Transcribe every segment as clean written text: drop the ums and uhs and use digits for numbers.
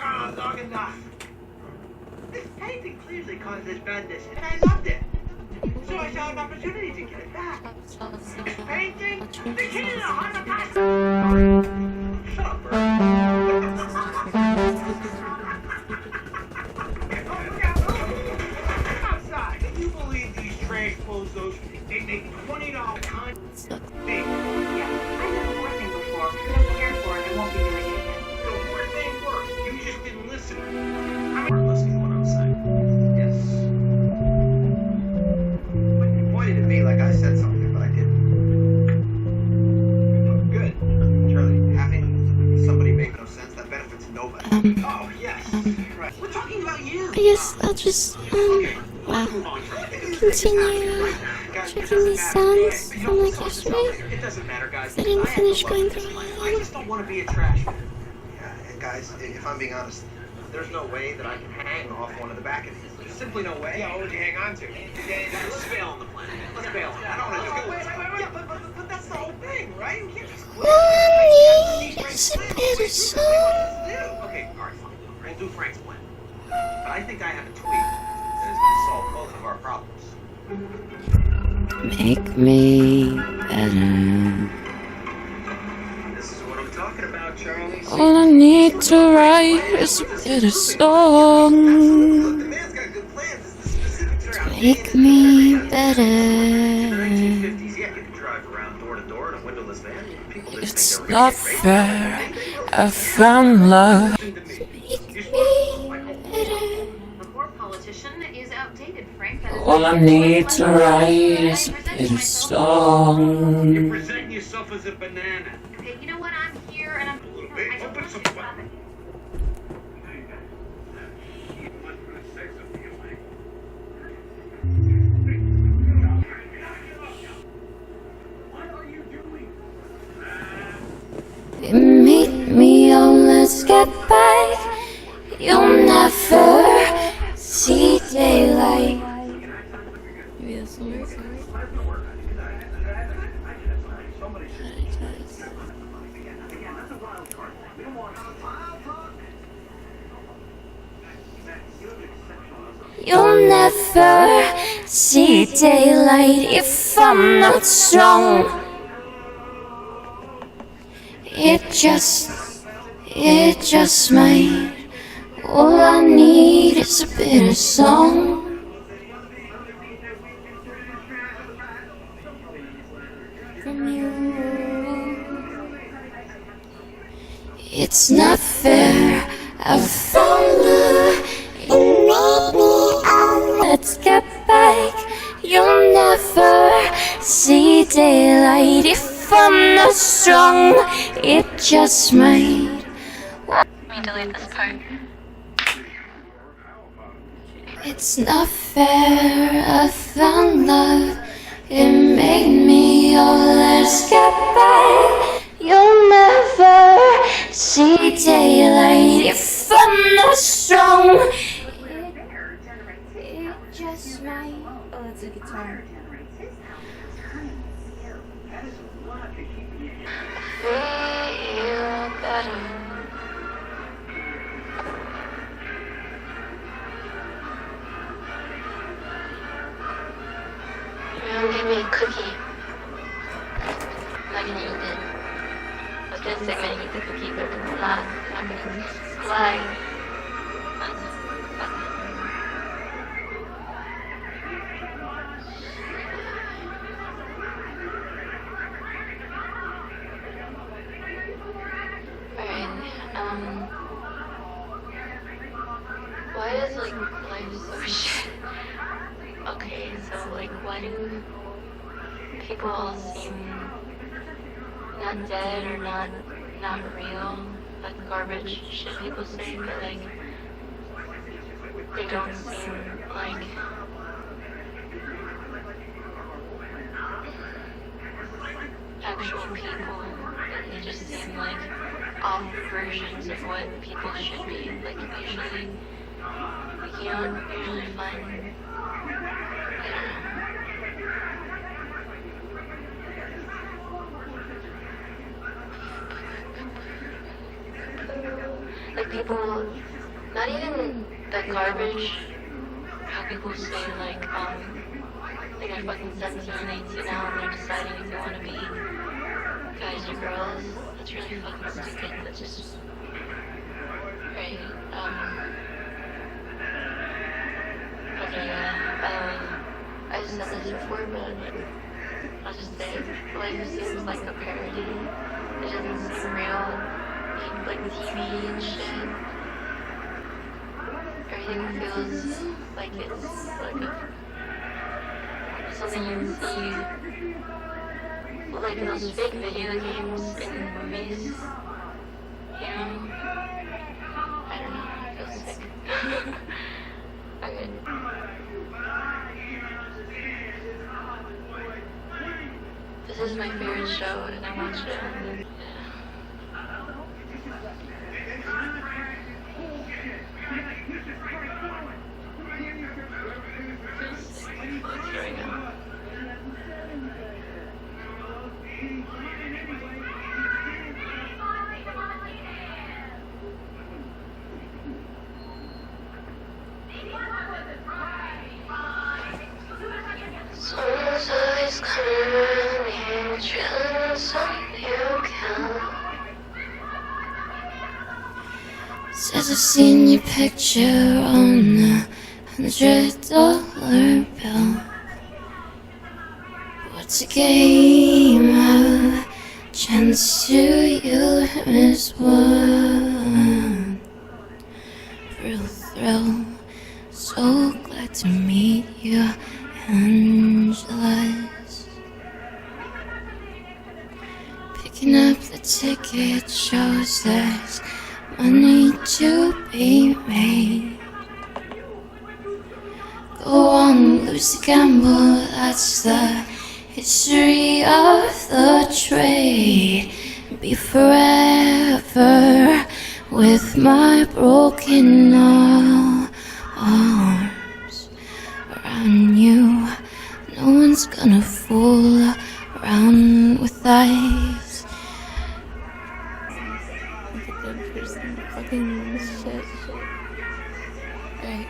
Long enough. This painting clearly caused this madness, and I loved it. So I saw an opportunity to get it back. This painting, the key to the Holocaust. Shut up, Bert. Outside. Can you believe these trash clothes? They make $20 time. Yeah, I've done the war thing before. I'm prepared for it. I won't be doing it again. The war thing worked. You just didn't listen. I weren't listening to what I was saying. Yes. You pointed at me like I said something, but I didn't. Oh, good. Charlie, having somebody make no sense, that benefits nobody. Oh, yes. Right. We're talking about you. I guess I'll just, well, continue checking these sounds from like yesterday. It doesn't matter, guys. I didn't finish going through I all of just don't want to be a trash man. Yeah, and guys, if I'm being honest, there's no way that I can hang off one of the back of these. There's simply no way. Yeah, what would you hang on to? Let's bail on the planet. Let's bail on it. I don't want to do it. Wait. Yeah, but that's the whole thing, right? We can't just quit. It's a better song. Okay, alright, fine. We'll do Frank's plan. But I think I have a tweak that is going to solve both of our problems. Make me better. This is what I'm talking about, Charlie. All I need to write is a better song. Look, the man's got good plans. It's the specifics around Make me In the better. 1950s, yeah, you could drive around door to door in a windowless van. People didn't It's think they were not gonna get fair. I found love. Listen to me. Make me better. The poor politician is outdated, Frank. All I need to write is a better You're song. presenting yourself as a banana. Okay, you know what? I'm here and I'm. A little bit. I don't Open want some to button. stop it. Meet me on, let's get back. You'll never see daylight. You'll never see daylight if I'm not strong. It just might. All I need is a bitter song. From you. It's not fair. I found love. It made me on. Let's get back. You'll never see daylight if I'm not strong. It just might. Let me delete this part. It's not fair. I found love. It made me all. Let's get back. You'll never see daylight if I'm not strong. It just might. Oh, that's a guitar. Feel better. Give me a cookie. I'm not gonna eat it. I was gonna say I'm gonna eat the cookie, but it's not. I'm gonna lie. Why is life so shit? Okay, so why do people all seem not dead or not real? Like garbage shit people say, but they don't seem like actual people. They just seem like off versions of what people should be. Like usually, you don't usually find. I don't know. like people, not even the garbage, how people say like they're fucking 17 and 18 now and they're deciding if they want to be guys or girls. That's really fucking stupid. That's just, right, okay, I just said this before, but I'll just say it. Life seems like a parody. It doesn't seem real. Like TV and shit. Everything feels like it's like something you see, like in those fake video games and movies. You know? I don't know. I feel sick. Okay. This is my favorite show, and I watch it. Right now. Someone's always coming around here, drilling something you can. Says I've seen your picture on a $100 bill. What's a game of chance to you miss one? Real thrill, so glad to meet you, Angeles. Picking up the ticket shows there's money to be made. Go on, lose the gamble, that's the history of the trade. Be forever with my broken arms around you. No one's gonna fool around with eyes. Fucking shit. Right,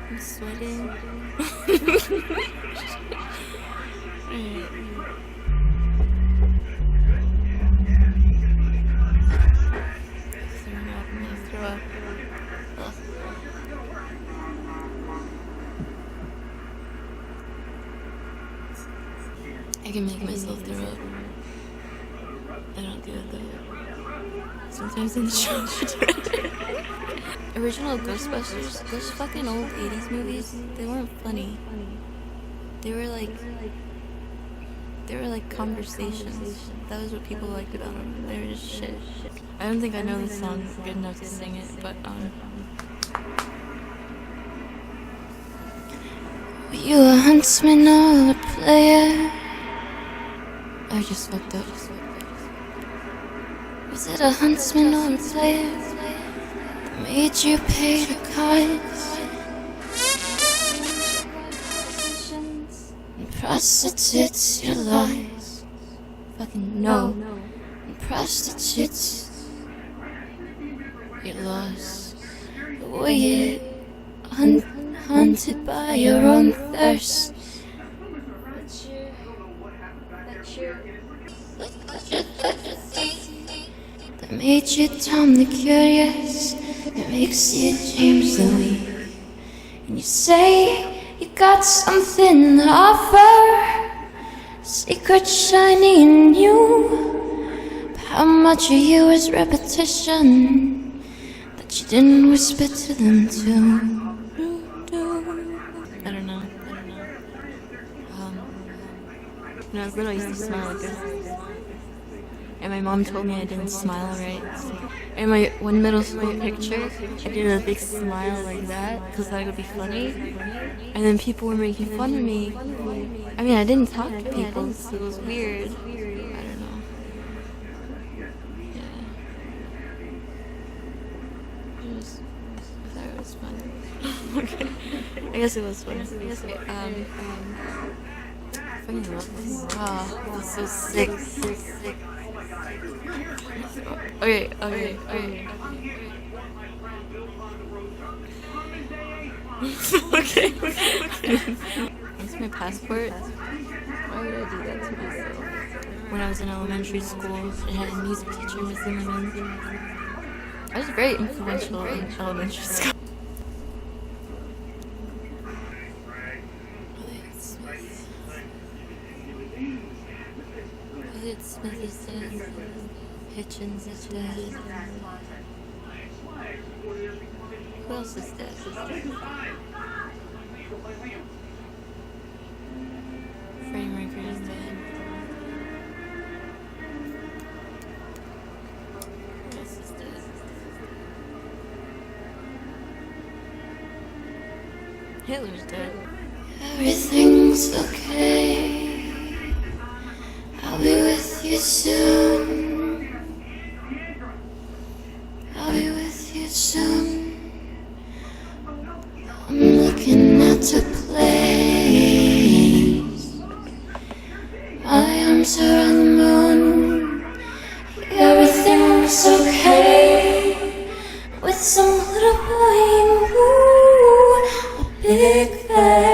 I'm sweating. Throw up. Ugh. I can make myself throw up. I don't do it though. Sometimes in the shower. Original Ghostbusters, those fucking old 80s movies, they weren't funny. They were like conversations. That was what people liked about them. They were just shit. I don't think I know the song good enough to sing it, but were you a huntsman or a player? I just fucked up. Was it a huntsman or a player that made you pay the cards? And prostitutes your lies. Fucking no. And prostitutes your loss. Were you haunted by your own thirst? That made you Tom the Curious, that makes you James the Weak. And you say you got something to offer, secret shiny and new. But how much of you is repetition that you didn't whisper to them too? I don't know. When I was little, I used to smile like this. And my mom told me I didn't smile right. In my one middle school picture, I did a big smile like that because I thought it would be funny. And then people were making fun of me. I mean, I didn't talk to people, so it was weird. I don't know. Yeah. I thought it was fun. Okay. I guess it was fun. Fucking love this. Oh, that's so sick. Okay. Okay. What's my passport? Why would I do that to myself? When I was in elementary school, I had a music teacher, Miss Zimmerman. I was very influential in elementary school. Elliot Smith is dead. Hitchens is dead. Who else is dead? Freddie Mercury is dead. Who else is dead? Hitler's dead. Everything's okay. I'll be with you soon. I'll be with you soon. I'm looking at the place. My arms are on the moon. Everything's okay. With some little boy, ooh, a big bag.